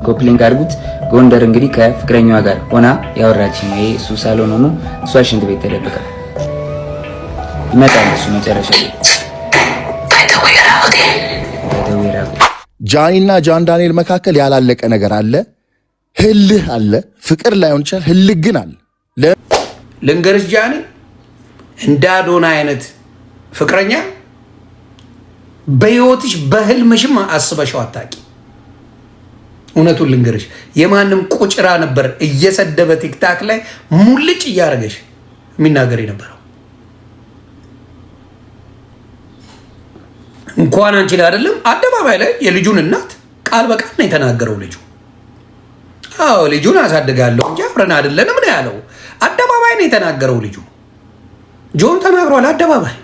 ኮፕሊንግ አድርጉት። ጎንደር እንግዲህ ከፍቅረኛዋ ጋር ሆና ያወራች ነው። ይሄ እሱ ሳሎን ሆኖ እሷ ሽንት ቤት ተደብቃ ይመጣል። እሱ መጨረሻ ላይ ጃኒና ጃን ዳንኤል መካከል ያላለቀ ነገር አለ። ህልህ አለ። ፍቅር ላይሆን ይችላል፣ ህልህ ግን አለ። ልንገርሽ ጃኒ እንደ አዶና አይነት ፍቅረኛ በህይወትሽ በህልምሽም አስበሽው አታቂ። እውነቱን ልንገርሽ የማንም ቁጭራ ነበር እየሰደበ ቲክታክ ላይ ሙልጭ እያደረገሽ የሚናገር የነበረው። እንኳን አንቺ ላይ አይደለም አደባባይ ላይ የልጁን እናት ቃል በቃል ነው የተናገረው። ልጁ አዎ ልጁን አሳድጋለሁ እንጂ አብረን አይደለንም ነው ያለው። አደባባይ ነው የተናገረው ልጁ። ጆን ተናግሯል አደባባይ።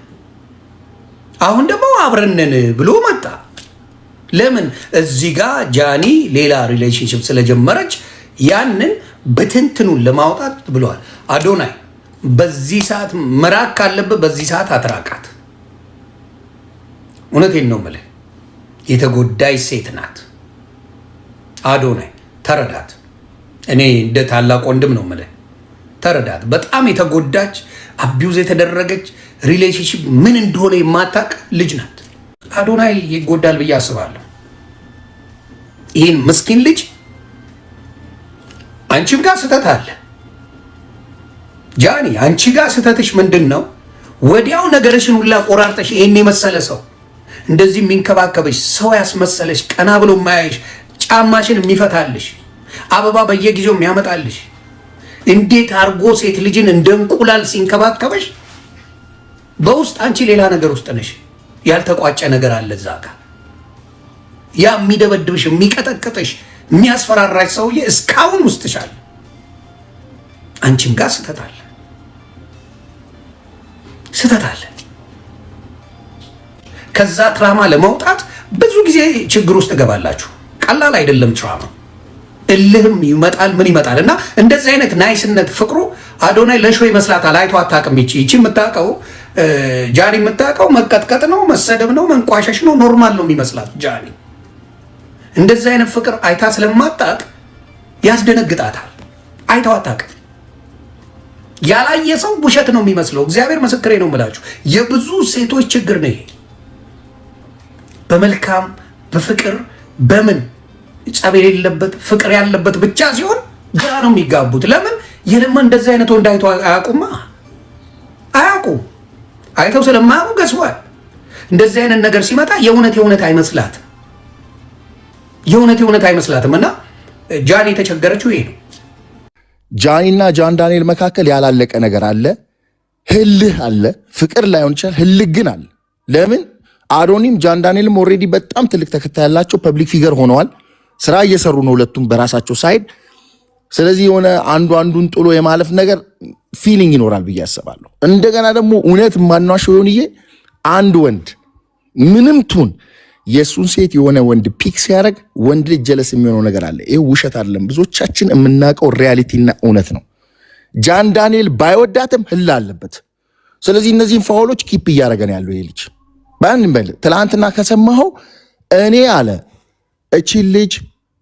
አሁን ደግሞ አብረንን ብሎ መጣ። ለምን እዚህ ጋር ጃኒ ሌላ ሪሌሽንሽፕ ስለጀመረች ያንን በትንትኑን ለማውጣት ብለዋል። አዶናይ በዚህ ሰዓት መራቅ ካለብህ በዚህ ሰዓት አትራቃት። እውነቴን ነው የምልህ፣ የተጎዳይ ሴት ናት። አዶናይ ተረዳት። እኔ እንደ ታላቅ ወንድም ነው የምልህ፣ ተረዳት። በጣም የተጎዳች አቢውዝ የተደረገች ሪሌሽንሽፕ ምን እንደሆነ የማታውቅ ልጅ ናት። አዶናይ ይጎዳል ብዬ አስባለሁ። ይህን ምስኪን ልጅ አንቺም ጋር ስህተት አለ ጃኒ። አንቺ ጋር ስህተትሽ ምንድን ነው? ወዲያው ነገርሽን ሁላ ቆራርጠሽ ይህን የመሰለ ሰው እንደዚህ የሚንከባከበሽ ሰው ያስመሰለሽ ቀና ብሎ ማያይሽ ጫማሽን የሚፈታልሽ አበባ በየጊዜው የሚያመጣልሽ እንዴት አርጎ ሴት ልጅን እንደ እንቁላል ሲንከባከበሽ በውስጥ አንቺ ሌላ ነገር ውስጥ ነሽ። ያልተቋጨ ነገር አለ እዛ ጋር። ያ የሚደበድብሽ የሚቀጠቅጥሽ የሚያስፈራራሽ ሰውዬ እስካሁን ውስጥሻል። አንቺም ጋር ስህተት አለ፣ ስህተት አለ። ከዛ ትራማ ለመውጣት ብዙ ጊዜ ችግር ውስጥ ገባላችሁ። ቀላል አይደለም ትራማ። እልህም ይመጣል ምን ይመጣል። እና እንደዚህ አይነት ናይስነት ፍቅሩ አዶናይ ለሾ ይመስላታል። አይቶ አታውቅም። ይቺ የምታውቀው ጃኒ የምታውቀው መቀጥቀጥ ነው፣ መሰደብ ነው፣ መንቋሸሽ ነው። ኖርማል ነው የሚመስላት ጃኒ። እንደዚህ አይነት ፍቅር አይታ ስለማታውቅ ያስደነግጣታል። አይታው አታውቅም። ያላየ ሰው ውሸት ነው የሚመስለው። እግዚአብሔር ምስክሬ ነው የምላችሁ። የብዙ ሴቶች ችግር ነው ይሄ። በመልካም በፍቅር በምን ጸብ የሌለበት ፍቅር ያለበት ብቻ ሲሆን ግራ ነው የሚጋቡት። ለምን የለማ እንደዚህ አይነት ወንድ አይቶ አያውቁማ። አያውቁም። አይተው ስለማያውቁ ገስዋል። እንደዚህ አይነት ነገር ሲመጣ የእውነት አይመስላትም። የእውነት አይመስላትም። እና ጃኒ የተቸገረችው ይሄ ነው። ጃኒና ጃን ዳንኤል መካከል ያላለቀ ነገር አለ። ህልህ አለ። ፍቅር ላይሆን ይችላል፣ ህልህ ግን አለ። ለምን አዶኒም ጃን ዳንኤልም ኦልሬዲ በጣም ትልቅ ተከታይ ያላቸው ፐብሊክ ፊገር ሆነዋል። ስራ እየሰሩ ነው ሁለቱም በራሳቸው ሳይድ። ስለዚህ የሆነ አንዱን ጥሎ የማለፍ ነገር ፊሊንግ ይኖራል ብዬ አስባለሁ። እንደገና ደግሞ እውነት ማናሸው ይሆንዬ አንድ ወንድ ምንም ቱን የሱን ሴት የሆነ ወንድ ፒክ ሲያደርግ ወንድ ልጅ ጀለስ የሚሆነው ነገር አለ። ይሄ ውሸት አይደለም፣ ብዙዎቻችን የምናውቀው ሪያሊቲና እውነት ነው። ጃን ዳንኤል ባይወዳትም ህል አለበት። ስለዚህ እነዚህን ፋውሎች ኪፕ እያደረገ ነው ያለው ይሄ ልጅ። ባንንም በል ትላንትና ከሰማኸው እኔ አለ እቺን ልጅ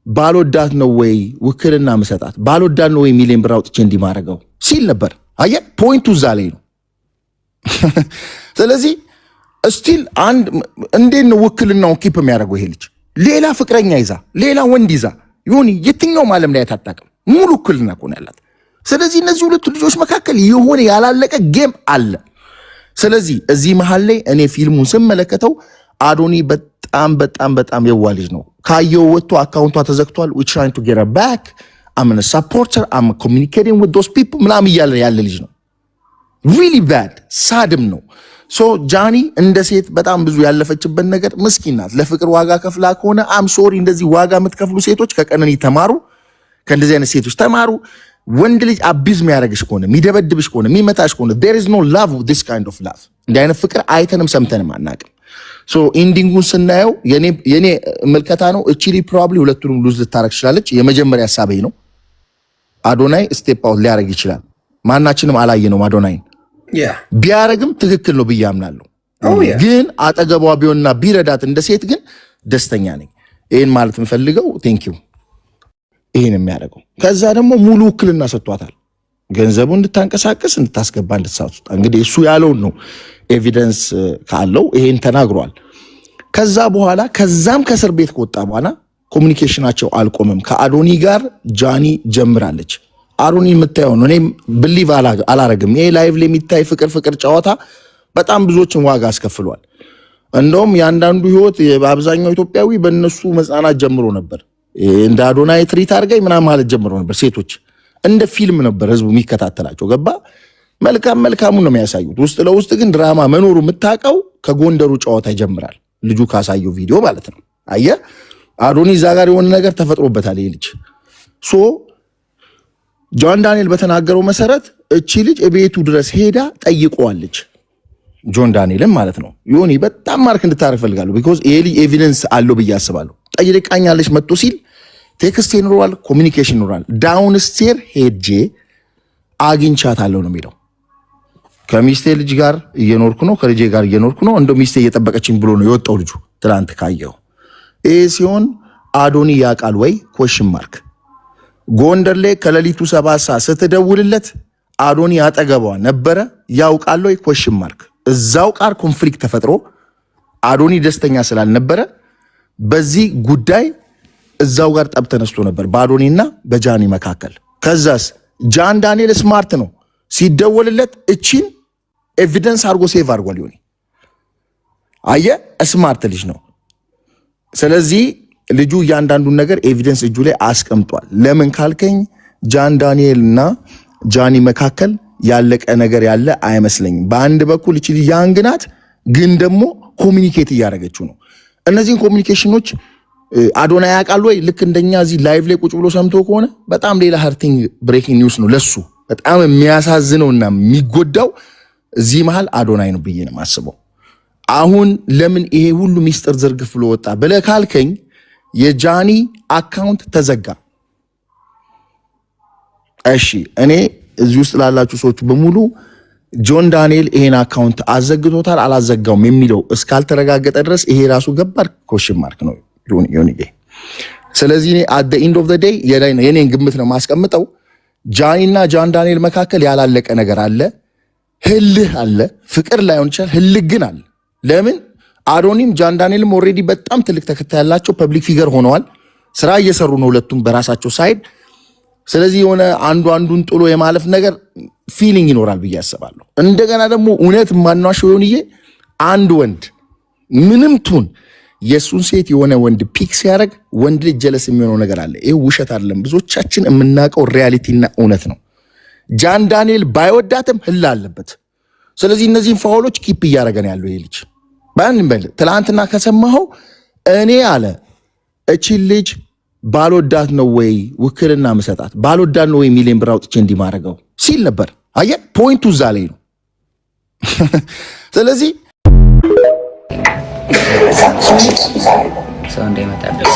ባልወዳት ነው ወይ ውክልና መሰጣት፣ ባልወዳት ነው ወይ ሚሊዮን ብር አውጥቼ እንዲማረገው ሲል ነበር። አየህ ፖይንቱ እዛ ላይ ነው። ስለዚህ እስቲል አንድ እንዴት ነው ውክልናውን ኪፕ የሚያደርገው ይሄ ልጅ? ሌላ ፍቅረኛ ይዛ ሌላ ወንድ ይዛ ይሁን የትኛውም ዓለም ላይ አታውቅም። ሙሉ ውክልና እኮ ነው ያላት። ስለዚህ እነዚህ ሁለቱ ልጆች መካከል የሆነ ያላለቀ ጌም አለ። ስለዚህ እዚህ መሃል ላይ እኔ ፊልሙን ስመለከተው አዶኒ በጣም የዋ ልጅ ነው። ካየው ወጥቶ አካውንቷ ተዘግቷል። we trying to get her back, I'm a supporter, I'm communicating with those people ምናምን እያለ ያለ ልጅ ነው። really bad ሳድም ነው። ሶ ጃኒ እንደ ሴት በጣም ብዙ ያለፈችበት ነገር ምስኪን ናት። ለፍቅር ዋጋ ከፍላ ከሆነ አም ሶሪ። እንደዚህ ዋጋ የምትከፍሉ ሴቶች ከቀነኒ ተማሩ፣ ከእንደዚህ አይነት ሴቶች ተማሩ። ወንድ ልጅ አቢዝ የሚያደርግሽ ከሆነ የሚደበድብሽ ከሆነ የሚመታሽ ከሆነ there is no love with this kind of love። እንዲህ አይነት ፍቅር አይተንም ሰምተንም አናውቅም። ሶ ኢንዲንጉን ስናየው የኔ መልከታ ነው። እቺሊ ፕሮባብሊ ሁለቱንም ሉዝ ልታረግ ትችላለች። የመጀመሪያ ሐሳቤ ነው። አዶናይ ስቴፕ አውት ሊያረግ ይችላል። ማናችንም አላየነውም አዶናይን። ቢያረግም ትክክል ነው ብዬ አምናለሁ። ግን አጠገቧ ቢሆንና ቢረዳት እንደ ሴት ግን ደስተኛ ነኝ። ይሄን ማለት የምፈልገው ቴንክ ዩ ይሄን የሚያደርገው። ከዛ ደግሞ ሙሉ ውክልና ሰጥቷታል። ገንዘቡ እንድታንቀሳቀስ እንድታስገባ እንድትሳውጣ። እንግዲህ እሱ ያለውን ነው ኤቪደንስ ካለው ይሄን ተናግሯል። ከዛ በኋላ ከዛም ከእስር ቤት ከወጣ በኋላ ኮሙኒኬሽናቸው አልቆመም። ከአዶኒ ጋር ጃኒ ጀምራለች። አዶኒ የምታየው ነው። እኔም ብሊቭ አላረግም። ይሄ ላይቭ ላይ የሚታይ ፍቅር ጨዋታ በጣም ብዙዎችን ዋጋ አስከፍሏል። እንደውም የአንዳንዱ ህይወት በአብዛኛው ኢትዮጵያዊ በእነሱ መጽናናት ጀምሮ ነበር። እንደ አዶናይ ትሪት አድርገኝ ምናምን ማለት ጀምሮ ነበር። ሴቶች እንደ ፊልም ነበር ህዝቡ የሚከታተላቸው። ገባ መልካሙን ነው የሚያሳዩት። ውስጥ ለውስጥ ግን ድራማ መኖሩ የምታውቀው ከጎንደሩ ጨዋታ ይጀምራል። ልጁ ካሳየው ቪዲዮ ማለት ነው። አየህ አዶኒ እዛ ጋር የሆነ ነገር ተፈጥሮበታል። ይሄ ልጅ ጆን ዳንኤል በተናገረው መሰረት እቺ ልጅ እቤቱ ድረስ ሄዳ ጠይቀዋለች። ጆን ዳንኤልን ማለት ነው። ዮኒ በጣም ማርክ እንድታረግ ፈልጋለሁ። ቢኮዝ ይሄ ልጅ ኤቪደንስ አለው ብዬ አስባለሁ። ጠይቃኛለች መጥቶ ሲል ቴክስት ይኖራል፣ ኮሚኒኬሽን ይኖራል። ዳውን ስቴር ሄጄ አግኝቻታለሁ ነው የሚለው። ከሚስቴ ልጅ ጋር እየኖርኩ ነው፣ ከልጄ ጋር እየኖርኩ ነው፣ እንደው ሚስቴ እየጠበቀችኝ ብሎ ነው የወጣው ልጁ ትላንት ካየው። ይሄ ሲሆን አዶኒ ያውቃል ወይ? ኮሽን ማርክ። ጎንደር ላይ ከሌሊቱ 7 ሰዓት ስትደውልለት አዶኒ አጠገቧ ነበረ። ያውቃል ወይ? ኮሽን ማርክ። እዛው ቃር ኮንፍሊክት ተፈጥሮ አዶኒ ደስተኛ ስላልነበረ በዚህ ጉዳይ እዛው ጋር ጠብ ተነስቶ ነበር በአዶኒና በጃኒ መካከል። ከዛስ ጃን ዳንኤል ስማርት ነው። ሲደወልለት እቺን ኤቪደንስ አድርጎ ሴቭ አድርጓል። ዮኒ አየ ስማርት ልጅ ነው። ስለዚህ ልጁ እያንዳንዱን ነገር ኤቪደንስ እጁ ላይ አስቀምጧል። ለምን ካልከኝ ጃን ዳንኤል እና ጃኒ መካከል ያለቀ ነገር ያለ አይመስለኝም። በአንድ በኩል እቺ ያንግ ናት፣ ግን ደግሞ ኮሚኒኬት እያደረገችው ነው። እነዚህን ኮሚኒኬሽኖች አዶናይ ያውቃል ወይ? ልክ እንደኛ እዚህ ላይቭ ላይ ቁጭ ብሎ ሰምቶ ከሆነ በጣም ሌላ ሃርቲንግ ብሬኪንግ ኒውስ ነው ለሱ። በጣም የሚያሳዝነውና የሚጎዳው እዚህ መሃል አዶናይ ነው ብዬ ነው የማስበው። አሁን ለምን ይሄ ሁሉ ሚስጥር ዝርግፍ ብሎ ወጣ ብለህ ካልከኝ የጃኒ አካውንት ተዘጋ። እሺ እኔ እዚህ ውስጥ ላላችሁ ሰዎች በሙሉ ጆን ዳንኤል ይሄን አካውንት አዘግቶታል አላዘጋውም የሚለው እስካልተረጋገጠ ድረስ ይሄ ራሱ ገባር ኮሽን ማርክ ነው ዮኒዬ። ስለዚህ እኔ አት ዘ ኤንድ ኦፍ ዘ ዴይ የኔን ግምት ነው ማስቀምጠው። ጃኒና ጃን ዳንኤል መካከል ያላለቀ ነገር አለ፣ ህልህ አለ። ፍቅር ላይሆን ይችላል፣ ህልህ ግን አለ። ለምን አዶኒም ጃን ዳንኤልም ኦልሬዲ በጣም ትልቅ ተከታይ ያላቸው ፐብሊክ ፊገር ሆነዋል። ስራ እየሰሩ ነው ሁለቱም በራሳቸው ሳይድ። ስለዚህ የሆነ አንዱን ጥሎ የማለፍ ነገር ፊሊንግ ይኖራል ብዬ አስባለሁ። እንደገና ደግሞ እውነት ማናሽ ሆንዬ አንድ ወንድ ምንም ቱን የሱን ሴት የሆነ ወንድ ፒክ ሲያደርግ ወንድ ልጅ ጀለስ የሚሆነው ነገር አለ። ይሄ ውሸት አይደለም፣ ብዙዎቻችን የምናውቀው ሪያሊቲና እውነት ነው። ጃን ዳንኤል ባይወዳትም ህላ አለበት። ስለዚህ እነዚህን ፋውሎች ኪፕ እያደረገ ነው ያለው ይሄ ልጅ። ትላንትና ከሰማኸው እኔ አለ እቺን ልጅ ባልወዳት ነው ወይ ውክልና መሰጣት፣ ባልወዳት ነው ወይ ሚሊዮን ብር አውጥቼ እንዲማረገው ሲል ነበር። አየህ ፖይንቱ እዛ ላይ ነው። ስለዚህ ሰው እንዳይመጣበት